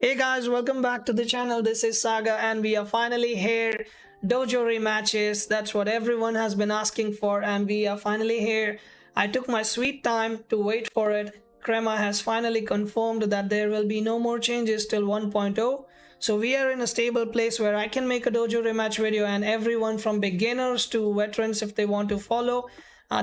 Hey guys, welcome back to the channel. This is Saga and we are finally here. Dojo rematches, that's what everyone has been asking for and we are finally here. I took my sweet time to wait for it. Crema has finally confirmed that there will be no more changes till 1.0. So we are in a stable place where I can make a dojo rematch video and everyone from beginners to veterans, if they want to follow,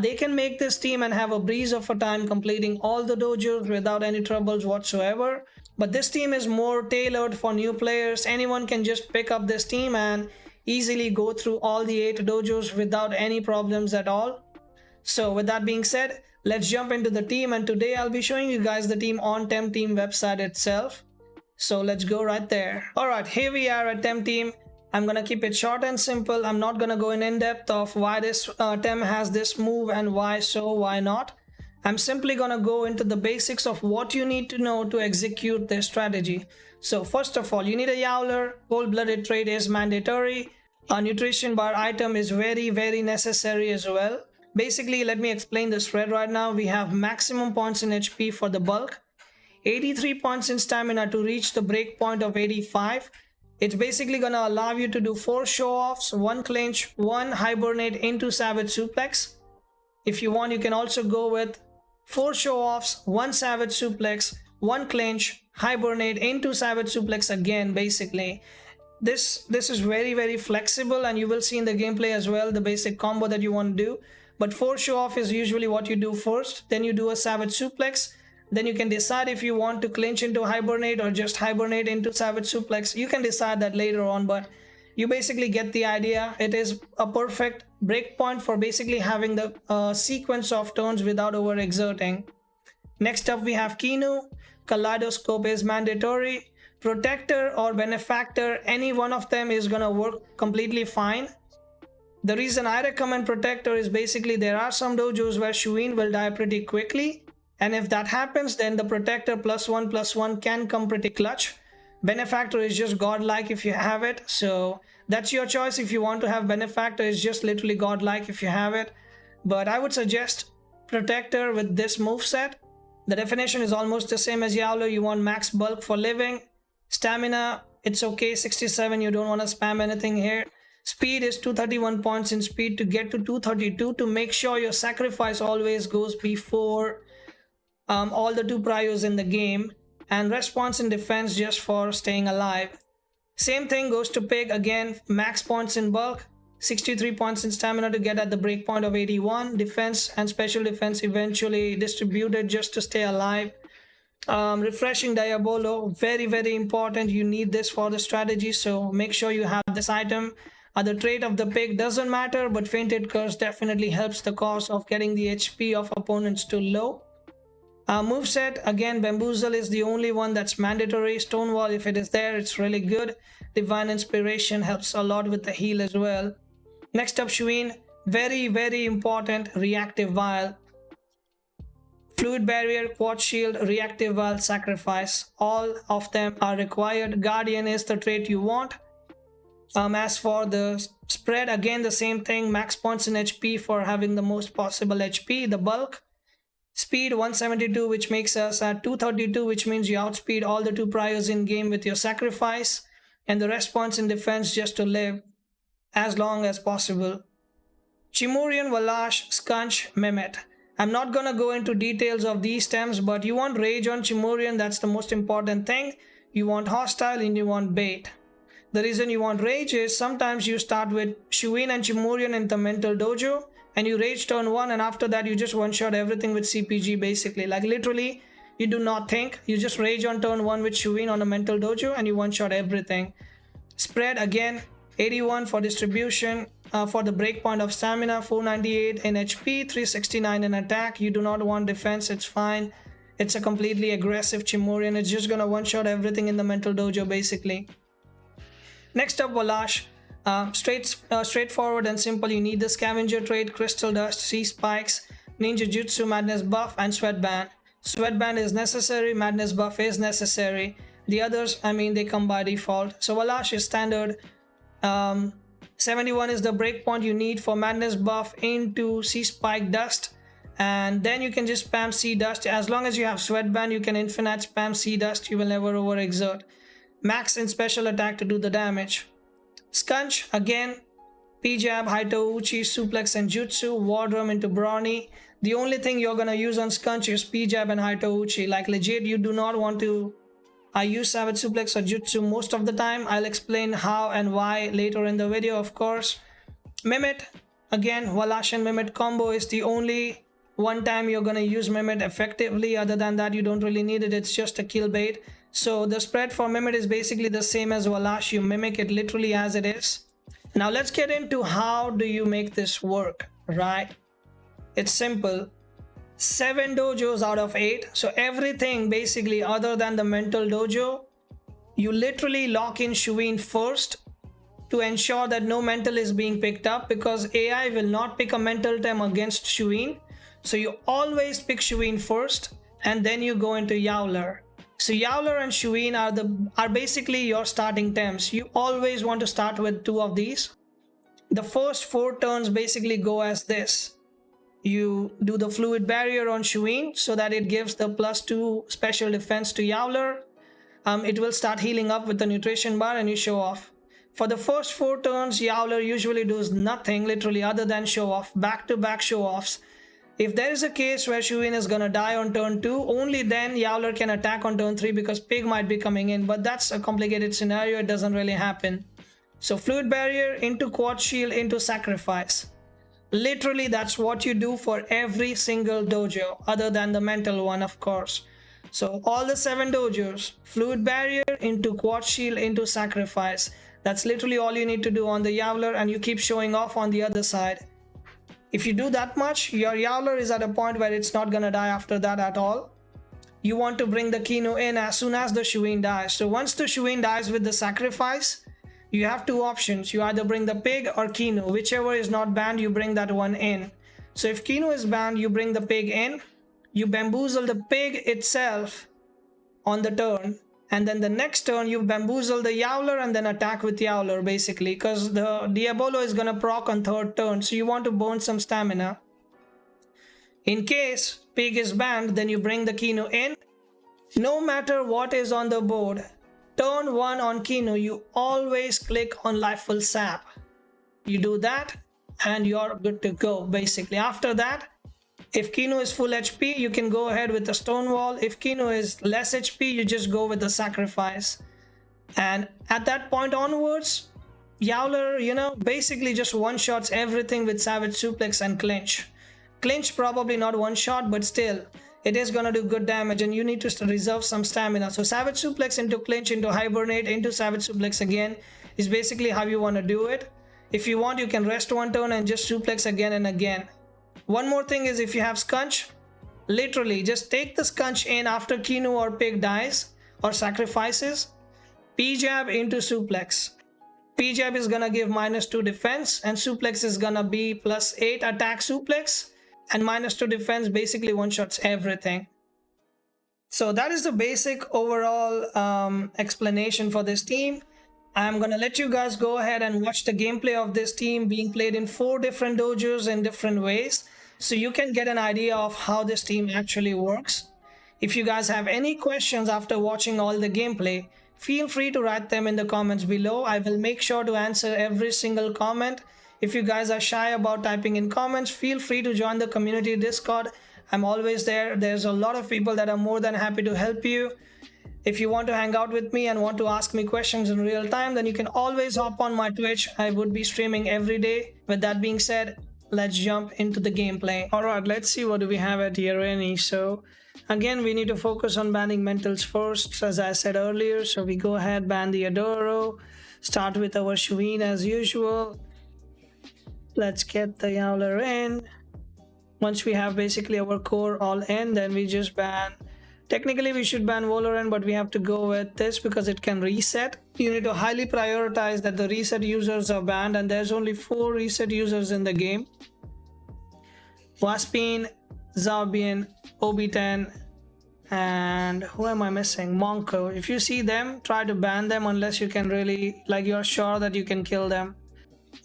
they can make this team and have a breeze of a time completing all the dojos without any troubles whatsoever. But this team is more tailored for new players. Anyone can just pick up this team and easily go through all the 8 dojos without any problems at all. So with that being said, let's jump into the team, and today I'll be showing you guys the team on TEMTEM website itself. So let's go right there. Alright, here we are at TEMTEM. I'm gonna keep it short and simple. I'm not gonna go in depth of why this TEM has this move and why so, why not. I'm simply gonna go into the basics of what you need to know to execute this strategy. So first of all, you need a Yowlar. Cold-blooded trait is mandatory. A nutrition bar item is very necessary as well. Basically, let me explain the spread right now. We have maximum points in HP for the bulk, 83 points in stamina to reach the break point of 85. It's basically gonna allow you to do 4 show-offs, 1 clinch, 1 hibernate into savage suplex. If you want, you can also go with 4 show-offs, 1 savage suplex, 1 clinch, hibernate into savage suplex again. Basically, this is very flexible, and you will see in the gameplay as well the basic combo that you want to do. But 4 show-off is usually what you do first, then you do a savage suplex. Then you can decide if you want to clinch into hibernate or just hibernate into savage suplex. You can decide that later on, but you basically get the idea. It is a perfect breakpoint for basically having the sequence of turns without overexerting. Next up we have Kinu. Kaleidoscope is mandatory. Protector or benefactor, any one of them is gonna work completely fine. The reason I recommend protector is basically there are some dojos where Shuine will die pretty quickly, and if that happens, then the protector +1/+1 can come pretty clutch. Benefactor is just godlike if you have it, so that's your choice. If you want to have benefactor, it's just literally godlike if you have it, but I would suggest protector with this move set. The definition is almost the same as Yowlar. You want max bulk for living. Stamina, it's okay, 67. You don't want to spam anything here. Speed is 231 points in speed to get to 232 to make sure your sacrifice always goes before all the 2 prios in the game, and response in defense just for staying alive. Same thing goes to Pig. Again, max points in bulk, 63 points in stamina to get at the break point of 81. Defense and special defense eventually distributed just to stay alive. Refreshing Diabolo, very important. You need this for the strategy, so make sure you have this item. The trait of the Pig doesn't matter, but Fainted Curse definitely helps the cause of getting the HP of opponents too low. Moveset, again, Bamboozle is the only one that's mandatory. Stonewall, if it is there, it's really good. Divine Inspiration helps a lot with the heal as well. Next up, Shuine, very important. Reactive Vial, Fluid Barrier, Quad Shield, Reactive Vial, Sacrifice, all of them are required. Guardian is the trait you want. As for the spread, again the same thing, max points in HP for having the most possible HP. The bulk, speed 172, which makes us at 232, which means you outspeed all the 2 priors in game with your sacrifice, and the response in defense just to live as long as possible. Chimurian, Valash, Skunch, Mehmet. I'm not gonna go into details of these stems, but you want rage on Chimurian, that's the most important thing. You want hostile and you want bait. The reason you want rage is sometimes you start with Shuine and Chimurian in the mental dojo, and you rage turn 1, and after that you just one-shot everything with CPG basically. Like literally, you do not think, you just rage on turn 1 with Shuine on a mental dojo and you one-shot everything. Spread, again, 81 for distribution, for the breakpoint of stamina, 498 in HP, 369 in attack. You do not want defense, it's fine. It's a completely aggressive Chimurian. It's just gonna one-shot everything in the mental dojo basically. Next up, Valash. Straightforward and simple. You need the scavenger trait, crystal dust, sea spikes, ninja jutsu, madness buff, and sweatband. Sweatband is necessary, madness buff is necessary. The others, I mean, they come by default. So Valash is standard. 71 is the breakpoint you need for madness buff into sea spike dust, and then you can just spam sea dust. As long as you have sweatband, you can infinite spam sea dust. You will never overexert. max in special attack to do the damage. Scunch, again, P-Jab, Haito Uchi, Suplex and Jutsu, War Drum into Brawny. The only thing you're gonna use on Scunch is P-Jab and Haito Uchi. Like legit, you do not want to use Savage Suplex or Jutsu most of the time. I'll explain how and why later in the video, of course. Mimit, again, Valash and Mimit combo is the only one time you're gonna use Mimit effectively. Other than that, you don't really need it. It's just a kill bait. So the spread for Mimit is basically the same as Valash. You mimic it literally as it is. Now let's get into how do you make this work, right? It's simple. 7 dojos out of 8. So everything basically other than the mental dojo, you literally lock in Shuine first to ensure that no mental is being picked up, because AI will not pick a mental tem against Shuine. So you always pick Shuine first and then you go into Yowlar. So Yowlar and Shuine are basically your starting temps. You always want to start with 2 of these. The first 4 turns basically go as this. You do the fluid barrier on Shuine so that it gives the +2 special defense to Yowlar. It will start healing up with the nutrition bar and you show off. For the first 4 turns, Yowlar usually does nothing literally other than show off, back-to-back show offs. If there is a case where Shuine is gonna die on turn 2, only then Yowlar can attack on turn 3 because Pig might be coming in, but that's a complicated scenario, it doesn't really happen. So fluid barrier into quad shield into sacrifice. Literally that's what you do for every single dojo, other than the mental one of course. So all the 7 dojos, fluid barrier into quad shield into sacrifice. That's literally all you need to do on the Yowlar, and you keep showing off on the other side. If you do that much, your Yowlar is at a point where it's not gonna die after that at all. You want to bring the Kinu in as soon as the Shuine dies. So once the Shuine dies with the sacrifice, you have 2 options. You either bring the Pig or Kinu. Whichever is not banned, you bring that one in. So if Kinu is banned, you bring the Pig in. You bamboozle the Pig itself on the turn. And then the next turn, you bamboozle the Yowlar and then attack with Yowlar basically, because the Diabolo is gonna proc on 3rd turn, so you want to burn some stamina. In case Pig is banned, then you bring the Kinu in. No matter what is on the board, turn 1 on Kinu, you always click on Lifeful Sap. You do that and you're good to go basically. After that, if Kinu is full HP, you can go ahead with the Stonewall. If Kinu is less HP, you just go with the Sacrifice. And at that point onwards, Yowlar, basically just one-shots everything with Savage Suplex and Clinch. Clinch probably not one-shot, but still, it is gonna do good damage and you need to reserve some stamina. So Savage Suplex into Clinch, into Hibernate, into Savage Suplex again is basically how you want to do it. If you want, you can rest 1 turn and just Suplex again and again. One more thing is, if you have Scunch, literally just take the Scunch in after Kinu or Pig dies or sacrifices. P-Jab into Suplex. P-Jab is gonna give -2 defense and Suplex is gonna be +8 attack Suplex and -2 defense, basically one-shots everything. So that is the basic overall explanation for this team. I'm gonna let you guys go ahead and watch the gameplay of this team being played in 4 different dojos in different ways, so you can get an idea of how this team actually works. If you guys have any questions after watching all the gameplay, feel free to write them in the comments below. I will make sure to answer every single comment. If you guys are shy about typing in comments, feel free to join the community Discord. I'm always there. There's a lot of people that are more than happy to help you. If you want to hang out with me and want to ask me questions in real time, then you can always hop on my Twitch. I would be streaming every day. With that being said, let's jump into the gameplay. Alright, let's see what do we have at Irene. So again, we need to focus on banning mentals first, as I said earlier. So we go ahead, ban the Adoro, start with our Shuine as usual. Let's get the Yowlar in. Once we have basically our core all in, then we just ban. Technically we should ban Valorant, but we have to go with this because it can reset. You need to highly prioritize that the reset users are banned, and there's only 4 reset users in the game. Waspin, Zabian, Obi10, and who am I missing? Monko. If you see them, try to ban them unless you can really, like, you're sure that you can kill them.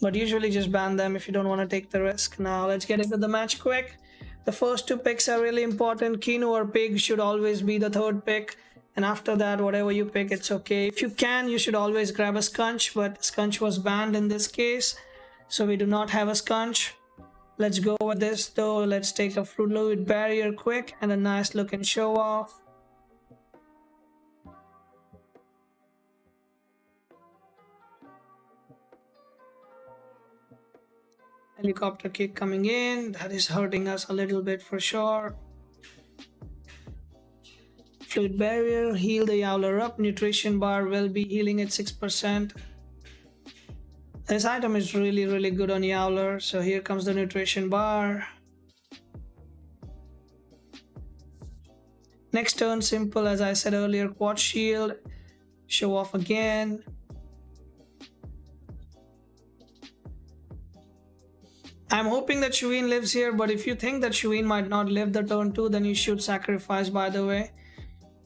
But usually just ban them if you don't want to take the risk. Now let's get into the match quick. The first 2 picks are really important. Kinu or Pig should always be the 3rd pick. And after that, whatever you pick, it's okay. If you can, you should always grab a Scunch, but Scunch was banned in this case, so we do not have a Scunch. Let's go with this though. Let's take a Fluid Barrier quick and a nice looking Showoff. Helicopter kick coming in. That is hurting us a little bit for sure. Fluid Barrier, heal the Yowlar up. Nutrition bar will be healing at 6%. This item is really good on Yowlar. So here comes the nutrition bar. Next turn, simple as I said earlier, quad shield. Showoff again. I'm hoping that Shuine lives here, but if you think that Shuine might not live the turn 2, then you should sacrifice, by the way.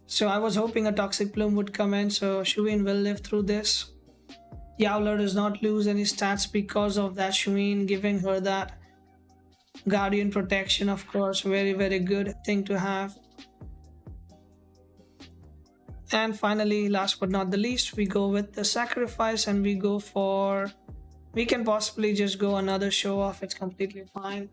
So I was hoping a Toxic Plume would come in, so Shuine will live through this. Yowlar does not lose any stats because of that Shuine, giving her that Guardian protection, of course. Very good thing to have. And finally, last but not the least, we go with the sacrifice and we go for... We can possibly just go another Showoff, it's completely fine.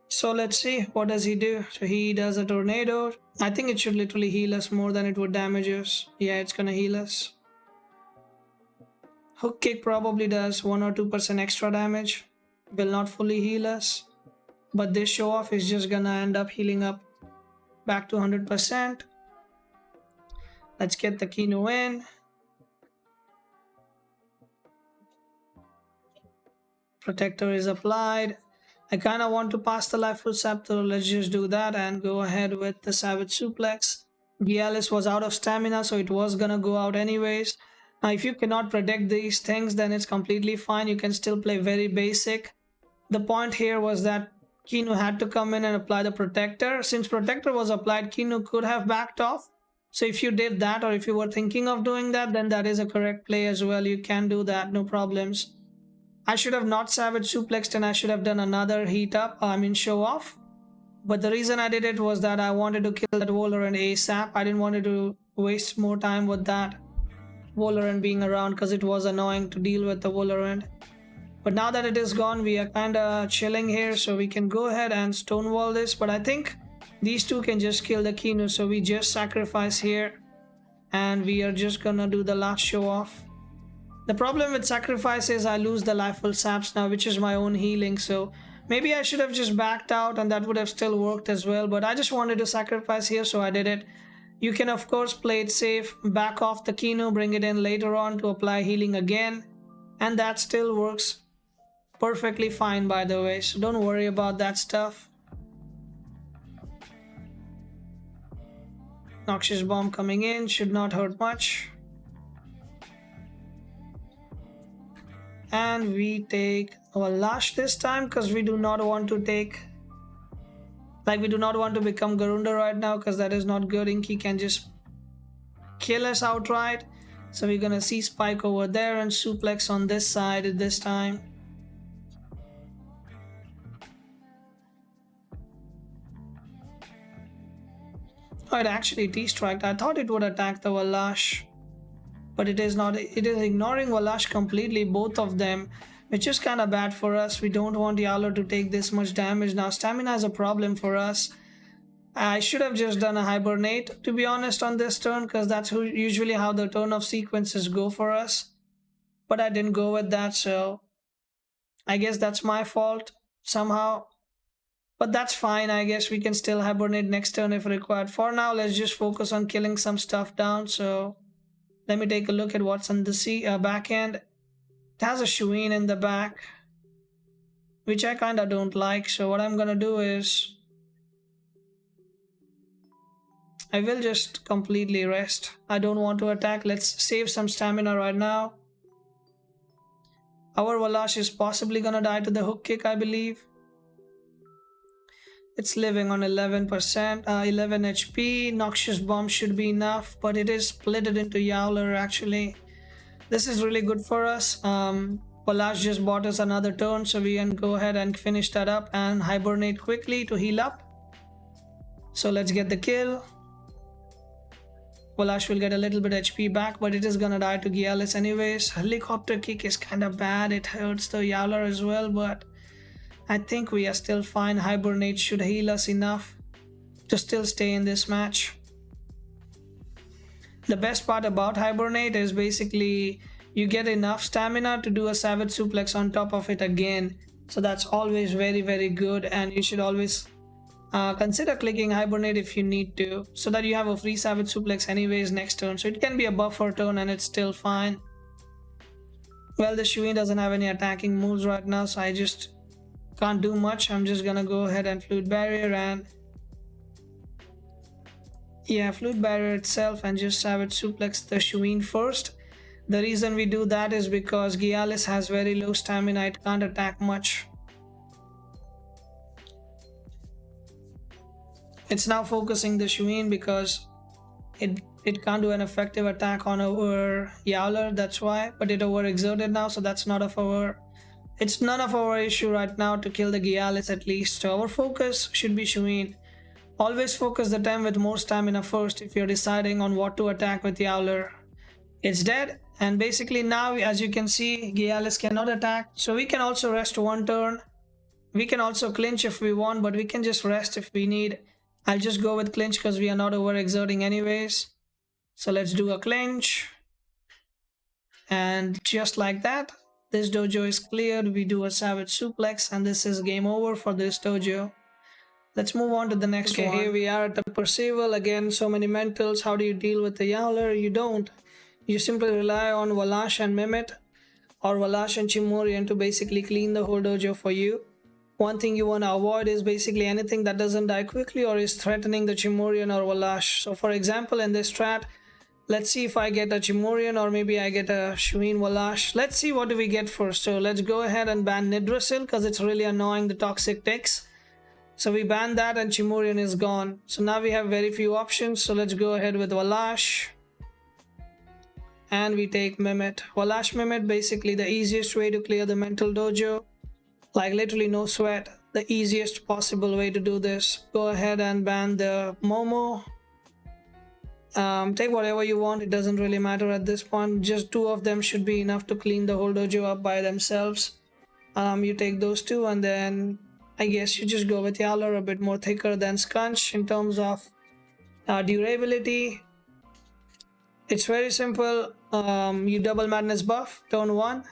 So let's see, what does he do? So he does a tornado. I think it should literally heal us more than it would damage us. Yeah, it's gonna heal us. Hook kick probably does 1 or 2% extra damage. Will not fully heal us. But this Showoff is just gonna end up healing up back to 100%. Let's get the Kinu in. Protector is applied. I kind of want to pass the Life Full Scepter. Let's just do that and go ahead with the Savage Suplex. Vial was out of stamina, so it was gonna go out anyways. Now, if you cannot predict these things, then it's completely fine. You can still play very basic. The point here was that Kinu had to come in and apply the Protector. Since Protector was applied, Kinu could have backed off. So if you did that, or if you were thinking of doing that, then that is a correct play as well. You can do that, no problems. I should have not Savage Suplexed and I should have done another heat up, Showoff. But the reason I did it was that I wanted to kill that Volarant ASAP. I didn't want to waste more time with that Volarant being around because it was annoying to deal with the Volarant. But now that it is gone, we are kind of chilling here, so we can go ahead and stonewall this. But I think these two can just kill the Kinu, so we just sacrifice here. And we are just gonna do the last Showoff. The problem with sacrifice is I lose the Life Full Saps now, which is my own healing. So maybe I should have just backed out and that would have still worked as well. But I just wanted to sacrifice here, so I did it. You can of course play it safe, back off the Kinu, bring it in later on to apply healing again. And that still works perfectly fine, by the way, so don't worry about that stuff. Noxious Bomb coming in, should not hurt much. And we take our Lash this time because we do not want to take... we do not want to become Garunda right now because that is not good. Inky can just kill us outright. So we're gonna see Spike over there and Suplex on this side at this time. Oh, it actually T-striked. I thought it would attack the Valash, but it is not. It is ignoring Valash completely, both of them, which is kind of bad for us. We don't want Yowlar to take this much damage. Now, stamina is a problem for us. I should have just done a Hibernate, to be honest, on this turn, because that's usually how the turn of sequences go for us. But I didn't go with that, so I guess that's my fault somehow. But that's fine, I guess we can still Hibernate next turn if required. For now, let's just focus on killing some stuff down. So let me take a look at what's on the back end. It has a Shuine in the back, which I kind of don't like. So what I'm going to do is I will just completely rest. I don't want to attack. Let's save some stamina right now. Our Valash is possibly going to die to the hook kick, I believe. It's living on 11%, 11 HP. Noxious Bomb should be enough, but it is split it into Yowlar actually. This is really good for us. Valash just bought us another turn, so we can go ahead and finish that up and hibernate quickly to heal up. So let's get the kill. Valash will get a little bit HP back, but it is gonna die to Gialis anyways. Helicopter kick is kind of bad. It hurts the Yowlar as well, but I think we are still fine. Hibernate should heal us enough to still stay in this match. The best part about Hibernate is basically you get enough stamina to do a Savage Suplex on top of it again. So that's always very, very good, and you should always consider clicking Hibernate if you need to, so that you have a free Savage Suplex anyways next turn. So it can be a buffer turn and it's still fine. Well, the Shuine doesn't have any attacking moves right now, so I just can't do much. I'm just gonna go ahead and Flute Barrier and Flute Barrier itself and just Savage Suplex the Shuine first. The reason we do that is because Gialis has very low stamina. It can't attack much. It's now focusing the Shuine because it can't do an effective attack on our Yowlar, that's why, but it overexerted now, so that's none of our issue right now to kill the Gialis at least. So our focus should be Shuine. Always focus the Tem with more stamina first if you're deciding on what to attack with Yowlar. It's dead, and basically now, as you can see, Gialis cannot attack, so we can also rest one turn. We can also clinch if we want, but we can just rest if we need. I'll just go with clinch because we are not overexerting anyways. So let's do a clinch. And just like that, this dojo is cleared. We do a Savage Suplex and this is game over for this dojo. Let's move on to the next one. Here we are at the Percival. Again, so many mentals. How do you deal with the Yowlar? You don't. You simply rely on Valash and Mehmet or Valash and Chimorian to basically clean the whole dojo for you. One thing you want to avoid is basically anything that doesn't die quickly or is threatening the Chimorian or Valash. So for example, in this strat, let's see if I get a Chimorian or maybe I get a Shuine Valash. Let's see what do we get first. So let's go ahead and ban Nidrasil because it's really annoying, the toxic ticks. So we ban that and Chimorian is gone. So now we have very few options. So let's go ahead with Valash. And we take Mehmet. Valash Mehmet, basically the easiest way to clear the mental dojo. Like literally no sweat. The easiest possible way to do this. Go ahead and ban the Momo. Take whatever you want. It doesn't really matter at this point. Just two of them should be enough to clean the whole dojo up by themselves. You take those two and then I guess you just go with Yowlar, a bit more thicker than Scunch in terms of durability. It's very simple. You double madness buff, turn 1.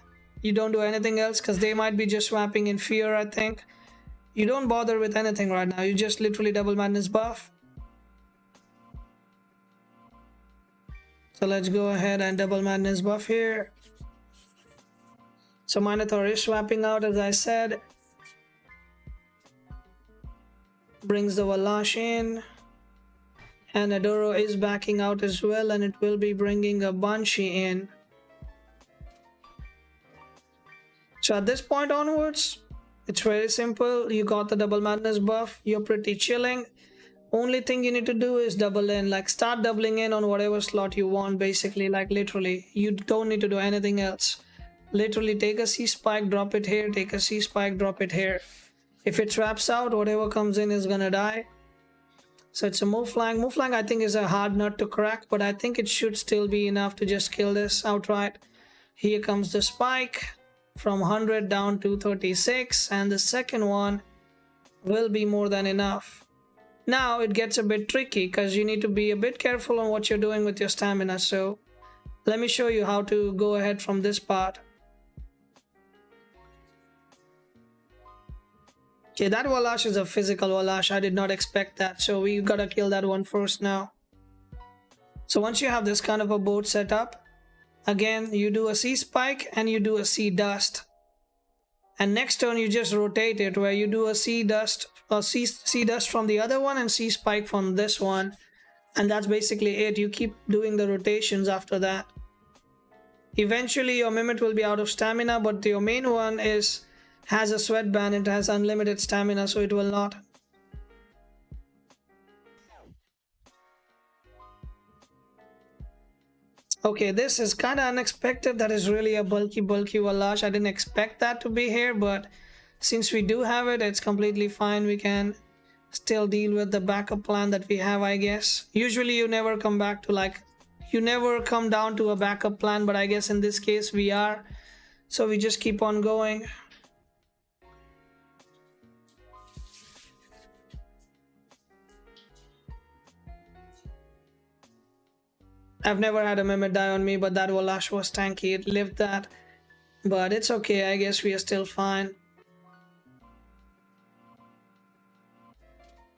You don't do anything else because they might be just swapping in fear, I think. You don't bother with anything right now. You just literally double madness buff. So let's go ahead and double madness buff here. So Minotaur is swapping out, as I said. Brings the Valash in. And Adoro is backing out as well, and it will be bringing a Banshee in. So at this point onwards, it's very simple. You got the double madness buff. You're pretty chilling. Only thing you need to do is double in. Like start doubling in on whatever slot you want, basically. Like literally, you don't need to do anything else. Literally take a C spike, drop it here. Take a C spike, drop it here. If it traps out, whatever comes in is gonna die. So it's a move flank. Move flank I think is a hard nut to crack, but I think it should still be enough to just kill this outright. Here comes the spike from 100 down to 36, and the second one will be more than enough. Now it gets a bit tricky because you need to be a bit careful on what you're doing with your stamina. So let me show you how to go ahead from this part. Okay, that Valash is a physical Valash. I did not expect that. So we gotta kill that one first now. So once you have this kind of a board set up, again, you do a C spike and you do a C dust. And next turn you just rotate it where you do a C dust or C dust from the other one and C spike from this one. And that's basically it. You keep doing the rotations after that. Eventually your Mehmet will be out of stamina, but your main one has a sweat ban. It has unlimited stamina, so it will not. Okay, this is kind of unexpected. That is really a bulky Valash. I didn't expect that to be here, but since we do have it, it's completely fine. We can still deal with the backup plan that we have, I guess. Usually you never come back to like, you never come down to a backup plan, but I guess in this case we are. So we just keep on going. I've never had a Mehmet die on me, but that Valash was tanky. It lived that. But it's okay, I guess we are still fine.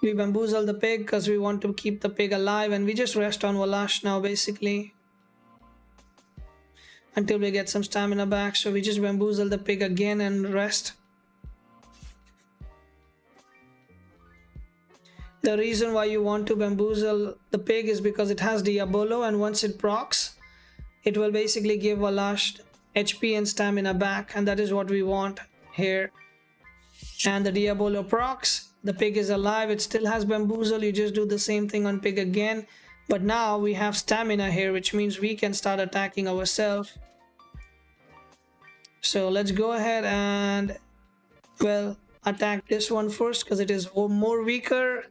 We bamboozle the pig because we want to keep the pig alive, and we just rest on Valash now basically until we get some stamina back. So we just bamboozle the pig again and rest. The reason why you want to bamboozle the pig is because it has Diabolo, and once it procs, it will basically give Valash HP and stamina back, and that is what we want here. And the Diabolo procs, the pig is alive, it still has bamboozle. You just do the same thing on pig again, but now we have stamina here, which means we can start attacking ourselves. So let's go ahead and, well, attack this one first because it is more weaker.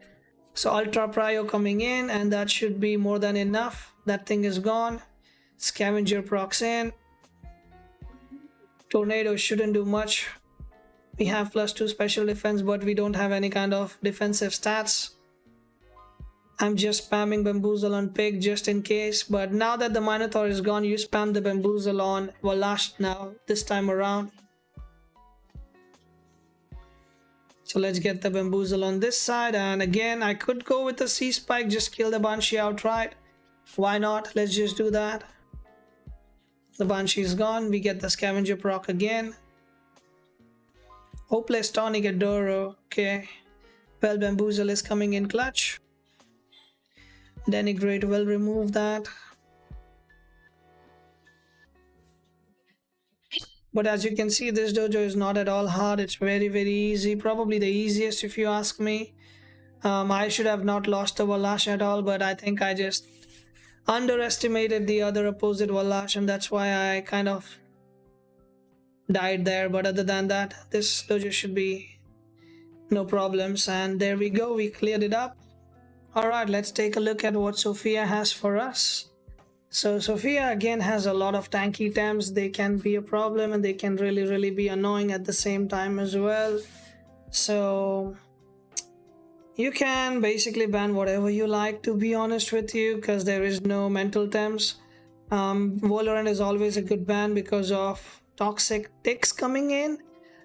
So ultra prio coming in, and that should be more than enough. That thing is gone. Scavenger procs in. Tornado shouldn't do much. We have +2 special defense, but we don't have any kind of defensive stats. I'm just spamming bamboozle on pig just in case, but now that the Minotaur is gone, you spam the bamboozle on Valash now, this time around. So let's get the bamboozle on this side, and again, I could go with the C spike, just kill the Banshee outright. Why not? Let's just do that. The Banshee is gone, we get the scavenger proc again. Hopeless tonic at Doro, okay. Well, bamboozle is coming in clutch. Denigrate will remove that. But as you can see, this dojo is not at all hard. It's very easy, probably the easiest if you ask me. I should have not lost the Valash at all, but I think I just underestimated the other opposite Valash, and that's why I kind of died there. But other than that, this dojo should be no problems. And there we go, we cleared it up. All right, let's take a look at what Sophia has for us. So Sophia again has a lot of tanky tems. They can be a problem, and they can really be annoying at the same time as well. So you can basically ban whatever you like, to be honest with you, because there is no mental tems. Valorant is always a good ban because of toxic ticks coming in,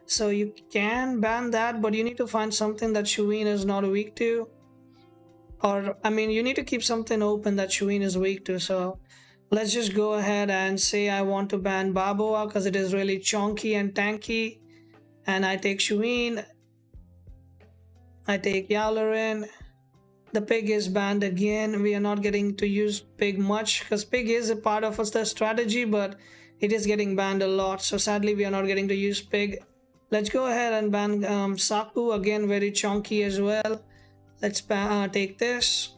so you can ban that, but you need to find something that Shuine is not weak to, or I mean you need to keep something open that Shuine is weak to. So let's just go ahead and say I want to ban Baboa because it is really chonky and tanky, and I take Shuine, I take Yowlar in. The pig is banned again. We are not getting to use pig much because pig is a part of the strategy, but it is getting banned a lot, so sadly we are not getting to use pig. Let's go ahead and ban Saku, again very chonky as well. Let's take this.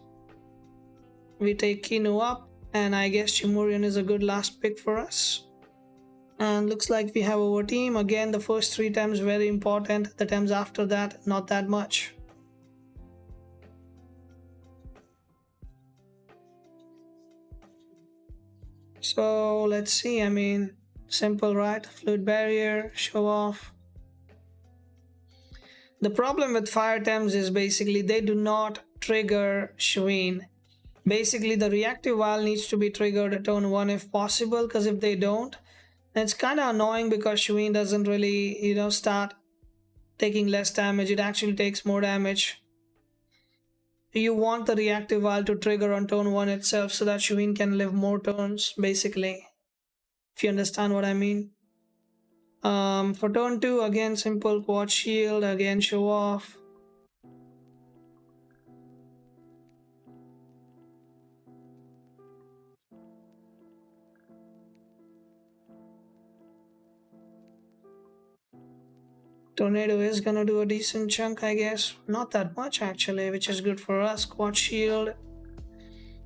We take Kinu up, and I guess Chimurian is a good last pick for us. And looks like we have our team. Again, the first 3 tems very important. The tems after that, not that much. So let's see, I mean, simple, right? Fluid barrier, Showoff. The problem with fire tems is basically they do not trigger Shuine. Basically the reactive Vial needs to be triggered at turn 1 if possible, because if they don't, it's kind of annoying because Shuine doesn't really, you know, start taking less damage. It actually takes more damage. You want the reactive Vial to trigger on turn 1 itself so that Shuine can live more turns, basically, if you understand what I mean. For turn 2, again simple quad shield, again Showoff. Tornado is gonna do a decent chunk, I guess. Not that much actually, which is good for us. Quad shield.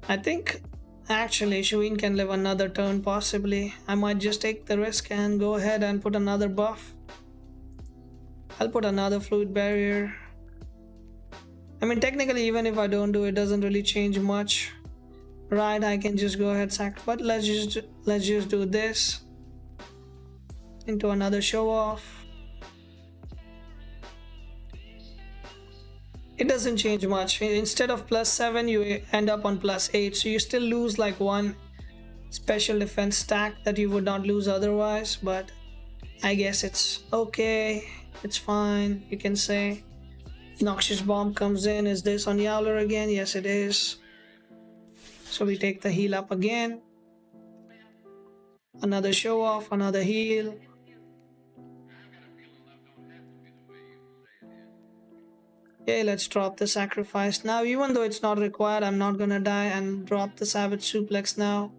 I think Actually, Shuine can live another turn possibly. I might just take the risk and go ahead and put another buff. I'll put another fluid barrier. I mean, technically, even if I don't do it, doesn't really change much, right? I can just go ahead sack, but let's just do this into another Showoff. It doesn't change much. Instead of +7, you end up on +8, so you still lose like one special defense stack that you would not lose otherwise, but I guess it's okay. It's fine, you can say. Noxious Bomb comes in. Is this on Yowlar again? Yes, it is. So we take the heal up again. Another Showoff, another heal. Okay, let's drop the sacrifice now. Even though it's not required, I'm not gonna die and drop the Savage Suplex now.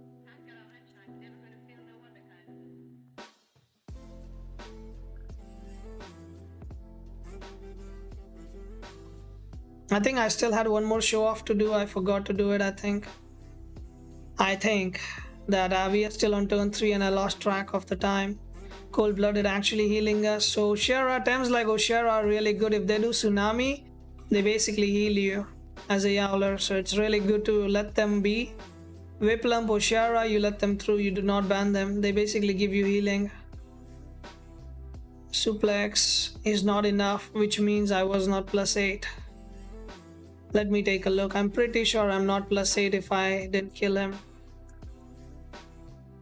I think I still had one more Showoff to do. I forgot to do it, I think. That we are still on turn 3 and I lost track of the time. Cold-blooded actually healing us. So Oshera, tems like Oshera are really good. If they do Tsunami, they basically heal you as a Yowlar. So it's really good to let them be. Whiplump, Oshera, you let them through. You do not ban them. They basically give you healing. Suplex is not enough, which means I was not +8. Let me take a look. I'm pretty sure I'm not +8 if I didn't kill him.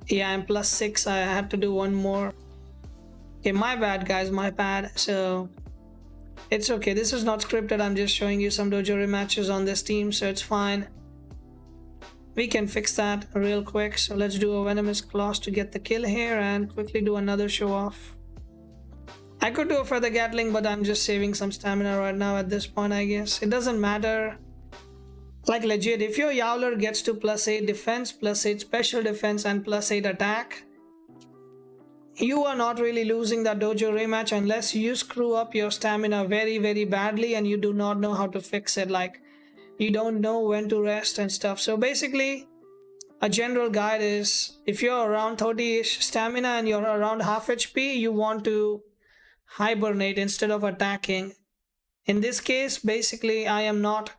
Yeah, I'm +6. I had to do one more. Okay, my bad, guys. My bad. So it's okay. This is not scripted. I'm just showing you some dojo rematches on this team, so it's fine. We can fix that real quick. So let's do a Venomous Claws to get the kill here and quickly do another Showoff. I could do a Feather Gatling, but I'm just saving some stamina right now at this point, I guess. It doesn't matter. Like legit, if your Yowlar gets to +8 defense, +8 special defense, and +8 attack, you are not really losing that dojo rematch unless you screw up your stamina very, very badly and you do not know how to fix it. Like, you don't know when to rest and stuff. So basically, a general guide is, if you're around 30-ish stamina and you're around half HP, you want to hibernate instead of attacking. In this case, basically, I am not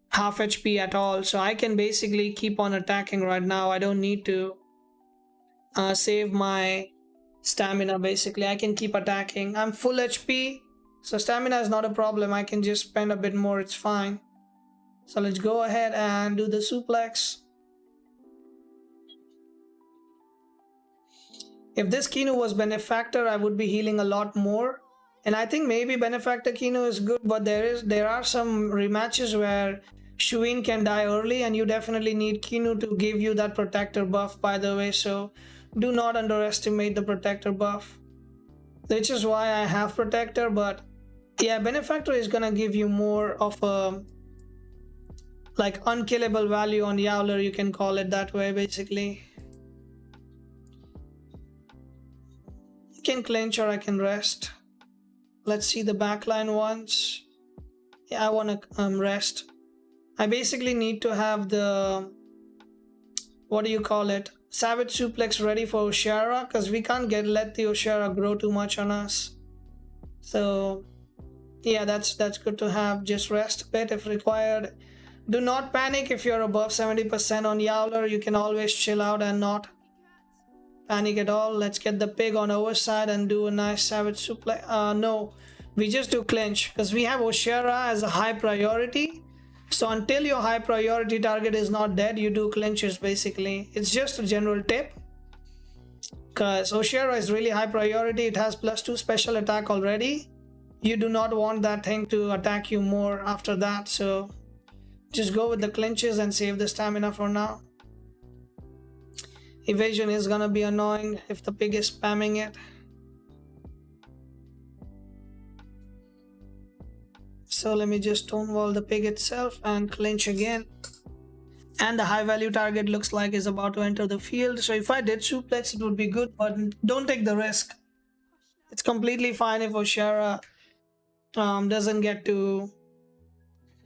half HP at all, so I can basically keep on attacking right now. I don't need to save my stamina. Basically, I can keep attacking. I'm full HP, so stamina is not a problem. I can just spend a bit more, it's fine. So let's go ahead and do the suplex. If this Kinu was Benefactor, I would be healing a lot more. And I think maybe Benefactor Kinu is good, but there are some rematches where Shuine can die early and you definitely need Kinu to give you that protector buff, by the way. So do not underestimate the protector buff. Which is why I have protector, but yeah, Benefactor is gonna give you more of a like unkillable value on Yowlar, you can call it that way basically. I can clinch or I can rest. Let's see the backline once. Yeah, I want to rest. I basically need to have the, what do you call it, Savage Suplex ready for Oshera, because we can't let the Oshera grow too much on us. So yeah, that's good to have. Just rest a bit if required. Do not panic if you're above 70% on Yowlar. You can always chill out and not panic at all. Let's get the pig on our side and do a nice Savage Suplex. No, we just do clinch because we have Oshera as a high priority. So until your high priority target is not dead, you do clinches basically. It's just a general tip because Oshera is really high priority. It has +2 special attack already. You do not want that thing to attack you more after that. So just go with the clinches and save the stamina for now. Evasion is gonna be annoying if the pig is spamming it. So let me just stonewall the pig itself and clinch again. And the high value target looks like is about to enter the field. So if I did suplex, it would be good, but don't take the risk. It's completely fine if Oshera doesn't get to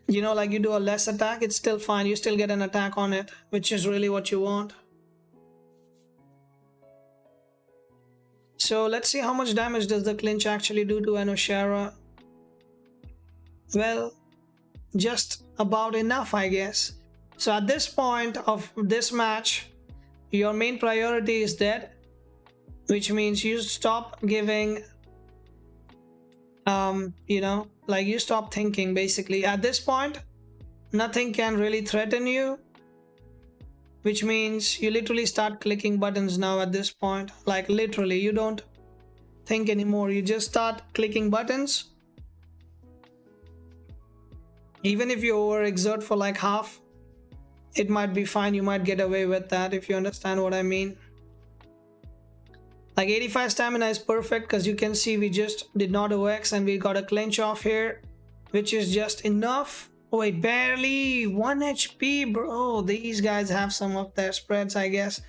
You know, like you do a less attack, it's still fine. You still get an attack on it, which is really what you want. So let's see how much damage does the clinch actually do to Anoshara. Well, just about enough, I guess. So at this point of this match, your main priority is dead, which means you stop giving, you know, like you stop thinking basically. At this point, nothing can really threaten you, which means you literally start clicking buttons now at this point. Like literally, you don't think anymore. You just start clicking buttons. Even if you overexert for like half, it might be fine. You might get away with that if you understand what I mean. Like 85 stamina is perfect because you can see we just did not OX and we got a clinch off here, which is just enough. Wait, barely 1 HP, bro. These guys have some of their spreads, I guess.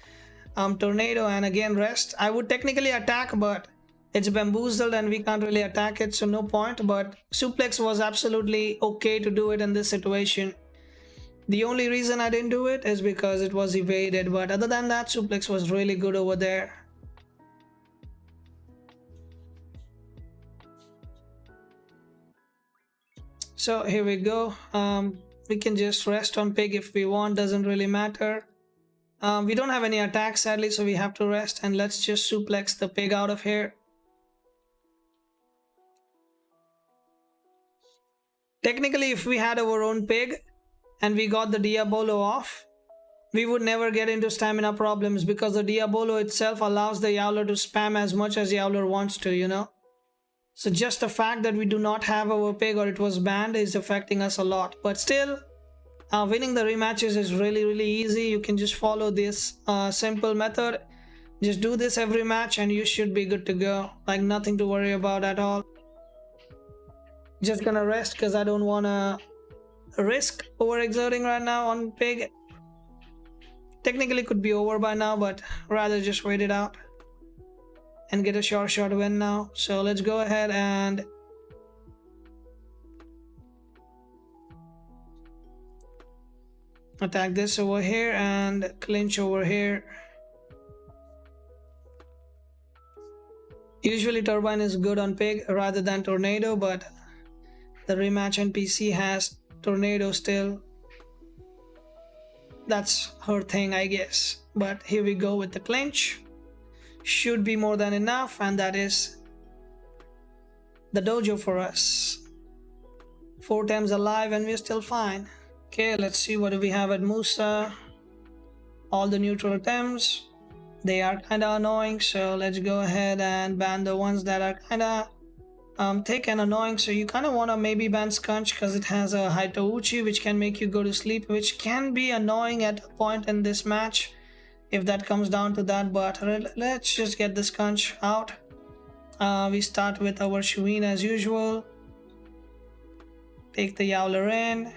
Tornado and again rest. I would technically attack, but it's bamboozled and we can't really attack it, so no point. But suplex was absolutely okay to do it in this situation. The only reason I didn't do it is because it was evaded, but other than that, suplex was really good over there. So here we go. We can just rest on pig if we want, doesn't really matter. We don't have any attacks sadly, so we have to rest, and let's just suplex the pig out of here. Technically, if we had our own pig and we got the Diabolo off, we would never get into stamina problems because the Diabolo itself allows the Yowlar to spam as much as Yowlar wants to, you know. So just the fact that we do not have our pig or it was banned is affecting us a lot. But still, winning the rematches is really easy. You can just follow this simple method. Just do this every match and you should be good to go. Like nothing to worry about at all. Just gonna rest because I don't want to risk overexerting right now on pig. Technically could be over by now, but rather just wait it out and get a short win now. So let's go ahead and attack this over here and clinch over here. Usually turbine is good on pig rather than tornado, but the rematch NPC has tornado still. That's her thing, I guess. But here we go with the clinch. Should be more than enough, and that is the dojo for us. 4 tems alive and we're still fine. Okay, let's see what do we have at Musa. All the neutral tems. They are kind of annoying, so let's go ahead and ban the ones that are kind of thick and annoying. So you kind of want to maybe ban Skunch because it has a Haitouchi which can make you go to sleep, which can be annoying at a point in this match if that comes down to that. But let's just get the Skunch out. We start with our Shuine as usual. Take the Yowlar in.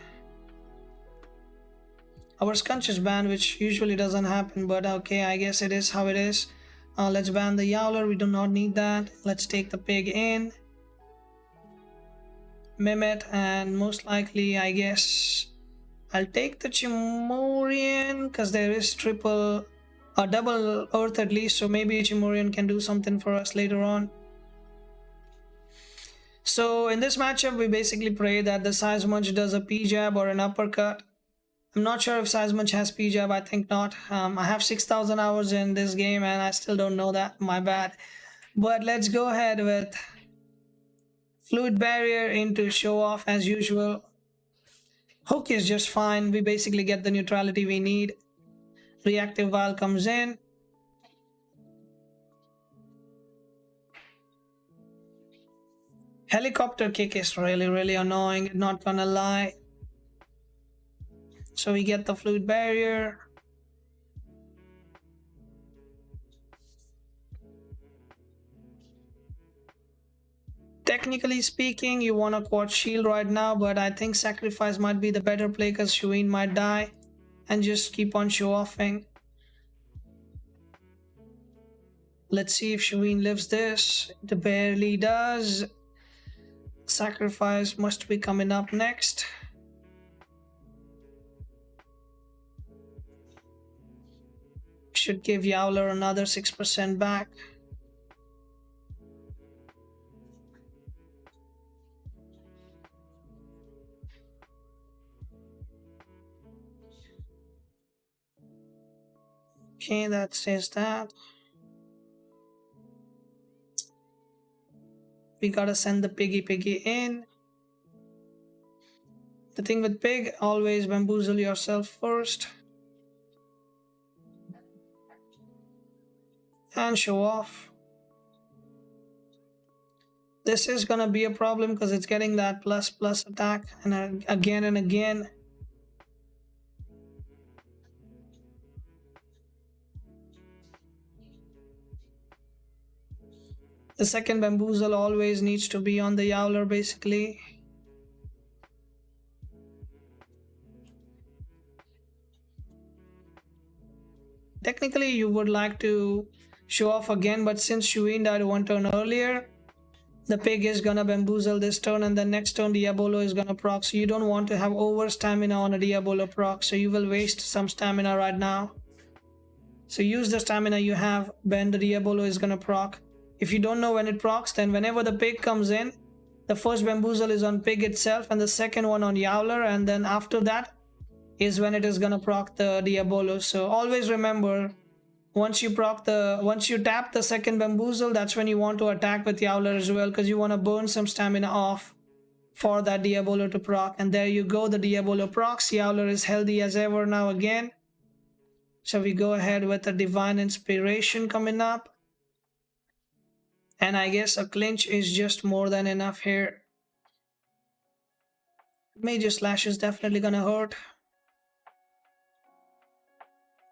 Our Skunch is banned, which usually doesn't happen, but okay, I guess it is how it is. Let's ban the Yowlar, we do not need that. Let's take the pig in. Mehmet, and most likely, I guess, I'll take the Chimorian because there is double earth at least, so maybe Chimorian can do something for us later on. So in this matchup, we basically pray that the Size Munch does a P-jab or an uppercut. I'm not sure if Size Munch has P-jab, I think not. I have 6,000 hours in this game and I still don't know that, my bad. But let's go ahead with Fluid Barrier into Showoff as usual. Hook is just fine, we basically get the neutrality we need. Reactive Vial comes in. Helicopter kick is really annoying, not gonna lie. So we get the Fluid Barrier. Technically speaking, you want a quad shield right now, but I think sacrifice might be the better play because Shuine might die and just keep on show-offing. Let's see if Shuine lives this. It barely does. Sacrifice must be coming up next. should give Yowlar another 6% back. Okay, that says that. We gotta send the piggy in. The thing with pig, always bamboozle yourself first. And show off. This is gonna be a problem because it's getting that plus attack and again and again. The second bamboozle always needs to be on the Yowlar basically. Technically you would like to show off again, but since Shuine died one turn earlier, the pig is gonna bamboozle this turn and the next turn Diabolo is gonna proc, so you don't want to have over stamina on a Diabolo proc, so you will waste some stamina right now. So use the stamina you have when the Diabolo is gonna proc. If you don't know when it procs, then whenever the pig comes in, the first bamboozle is on pig itself and the second one on Yowlar, and then after that is when it is gonna proc the Diabolo. So always remember, once you tap the second bamboozle, that's when you want to attack with Yowlar as well, because you want to burn some stamina off for that Diabolo to proc. And there you go, the Diabolo procs. Yowlar is healthy as ever now again. So we go ahead with a Divine Inspiration coming up. And I guess a Clinch is just more than enough here. Major Slash is definitely gonna hurt.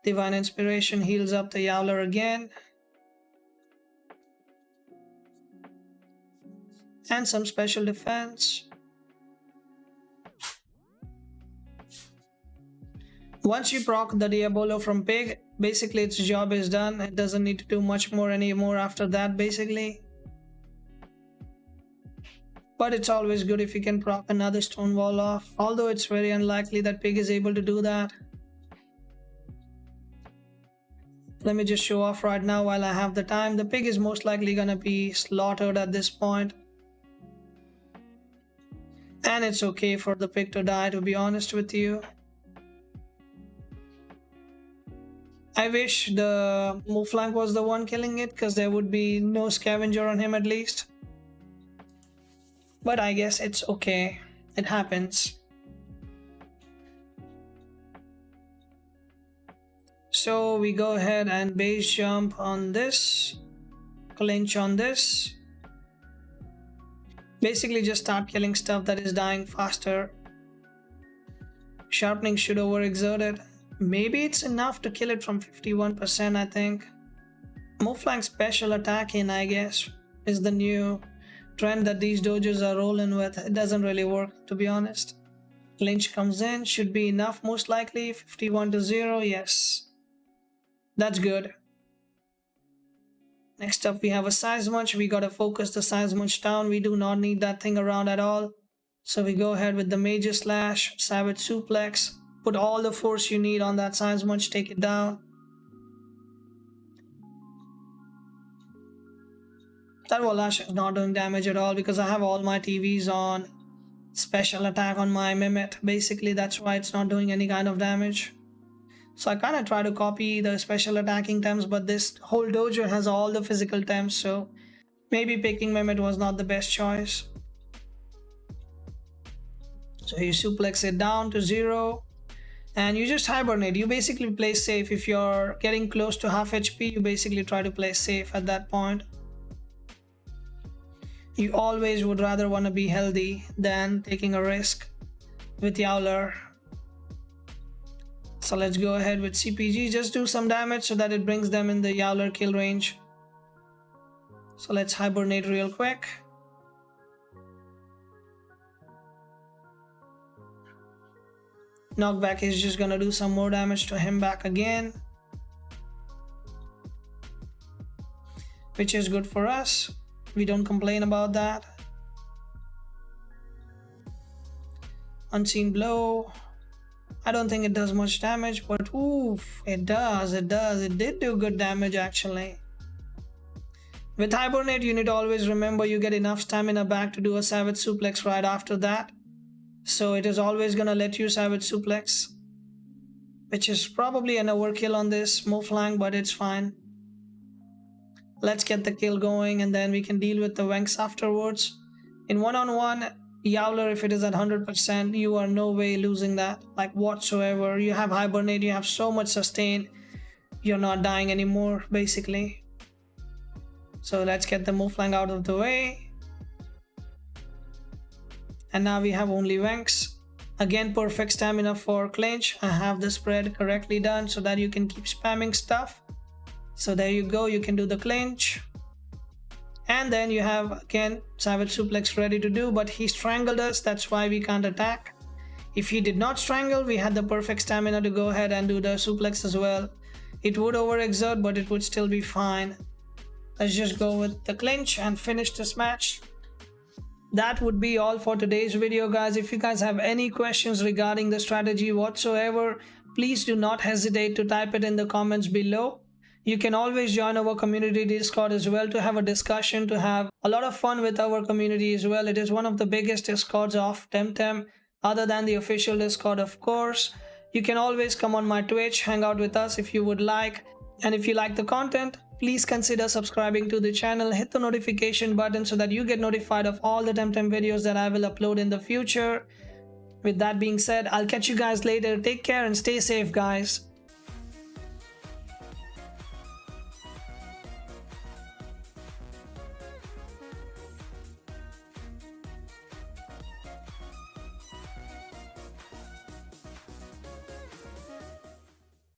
Divine Inspiration heals up the Yowlar again. And some special defense. Once you proc the Diabolo from pig, basically its job is done. It doesn't need to do much more anymore after that basically. But it's always good if you can proc another stone wall off, although it's very unlikely that pig is able to do that. Let me just show off right now while I have the time. The pig is most likely gonna be slaughtered at this point. And it's okay for the pig to die, to be honest with you. I wish the move flank was the one killing it, because there would be no scavenger on him at least. But I guess it's okay. It happens. So we go ahead and base jump on this. Clinch on this. Basically just start killing stuff that is dying faster. Sharpening should overexert it. Maybe it's enough to kill it from 51%, I think. Move flank special attacking, I guess, is the new trend that these dojos are rolling with. It doesn't really work, to be honest. Clinch comes in, should be enough most likely. 51-0, yes. That's good. Next up we have a size munch. We gotta focus the size munch down. We do not need that thing around at all. So we go ahead with the major slash, savage suplex. Put all the force you need on that size munch, take it down. That Valash is not doing damage at all because I have all my TVs on special attack on my Mimit. Basically that's why it's not doing any kind of damage. So I kind of try to copy the special attacking tems, but this whole dojo has all the physical tems, so maybe picking Mimit was not the best choice. So you suplex it down to 0 and you just hibernate. You basically play safe. If you're getting close to half HP, you basically try to play safe at that point. You always would rather want to be healthy than taking a risk with Yowlar. So let's go ahead with CPG, just do some damage so that it brings them in the Yowlar kill range. So let's hibernate real quick. Knockback is just gonna do some more damage to him back again, which is good for us. We don't complain about that. Unseen blow. I don't think it does much damage, but oof, it does. It did do good damage actually. With Hibernate, you need to always remember you get enough stamina back to do a Savage Suplex right after that. So it is always gonna let you Savage Suplex, which is probably an overkill on this move flank, but it's fine. Let's get the kill going and then we can deal with the Wenks afterwards. In one-on-one, Yowlar, if it is at 100%, you are no way losing that, like whatsoever. You have Hibernate, you have so much sustain, you're not dying anymore, basically. So let's get the move flank out of the way. And now we have only Wenks. Again, perfect stamina for Clinch. I have the spread correctly done so that you can keep spamming stuff. So there you go, you can do the Clinch. And then you have again Savage Suplex ready to do, but he strangled us, that's why we can't attack. If he did not strangle, we had the perfect stamina to go ahead and do the suplex as well. It would overexert, but it would still be fine. Let's just go with the Clinch and finish this match. That would be all for today's video, guys. If you guys have any questions regarding the strategy whatsoever, please do not hesitate to type it in the comments below. You can always join our community Discord as well to have a discussion, to have a lot of fun with our community as well. It is one of the biggest Discords of TEMTEM, other than the official Discord, of course. You can always come on my Twitch, hang out with us if you would like. And if you like the content, please consider subscribing to the channel, hit the notification button so that you get notified of all the TEMTEM videos that I will upload in the future. With that being said, I'll catch you guys later. Take care and stay safe, guys.